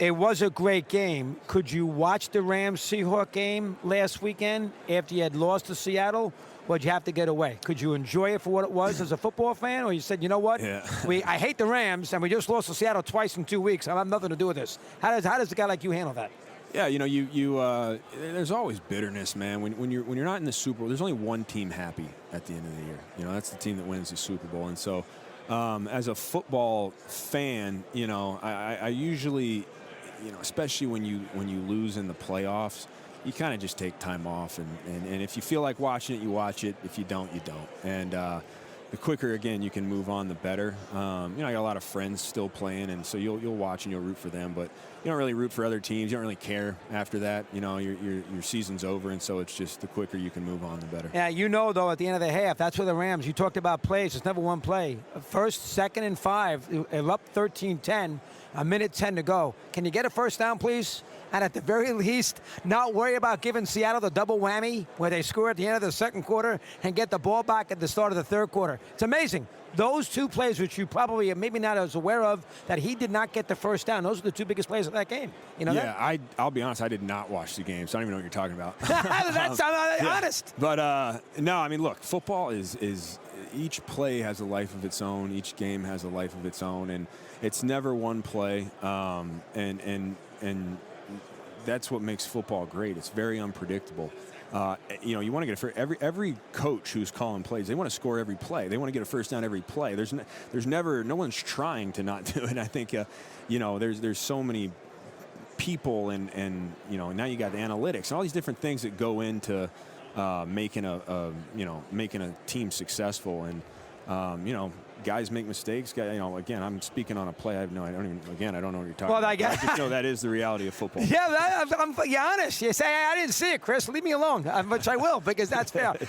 It was a great game. Could you watch the Rams-Seahawks game last weekend after you had lost to Seattle? Or did you have to get away? Could you enjoy it for what it was as a football fan? Or you said, you know what? Yeah. I hate the Rams, and we just lost to Seattle twice in 2 weeks. I have nothing to do with this. How does a guy like you handle that? Yeah, you there's always bitterness, man. When you're not in the Super Bowl, there's only one team happy at the end of the year. That's the team that wins the Super Bowl. And so, as a football fan, I usually, especially when you lose in the playoffs, you kind of just take time off, and if you feel like watching it, you watch it. If you don't, you don't. And the quicker, again, you can move on, the better. I got a lot of friends still playing, and so you'll watch and you'll root for them, but you don't really root for other teams. You don't really care after that. Your season's over, and so it's just the quicker you can move on, the better. Yeah, though, at the end of the half, that's where the Rams, you talked about plays. It's never one play. First, second, and 5. They're up 13-10, a minute 10 to go. Can you get a first down, please? And at the very least, not worry about giving Seattle the double whammy where they score at the end of the second quarter and get the ball back at the start of the third quarter. It's amazing. Those two plays, which you probably maybe not as aware of, that he did not get the first down. Those are the two biggest plays of that game. Yeah, I'll be honest, I did not watch the game, so I don't even know what you're talking about. That's honest. But, no, I mean, look, football is each play has a life of its own. Each game has a life of its own, and it's never one play. And that's what makes football great. It's very unpredictable. You want to get every coach who's calling plays, they want to score every play. They want to get a first down every play. There's never, no one's trying to not do it. I think, there's so many people and now you got the analytics and all these different things that go into making a team successful. And, guys make mistakes. Again, I'm speaking on a play. I don't know what you're talking about. I just know that is the reality of football. Yeah, you're honest. You say, I didn't see it, Chris. Leave me alone, which I will, because that's fair.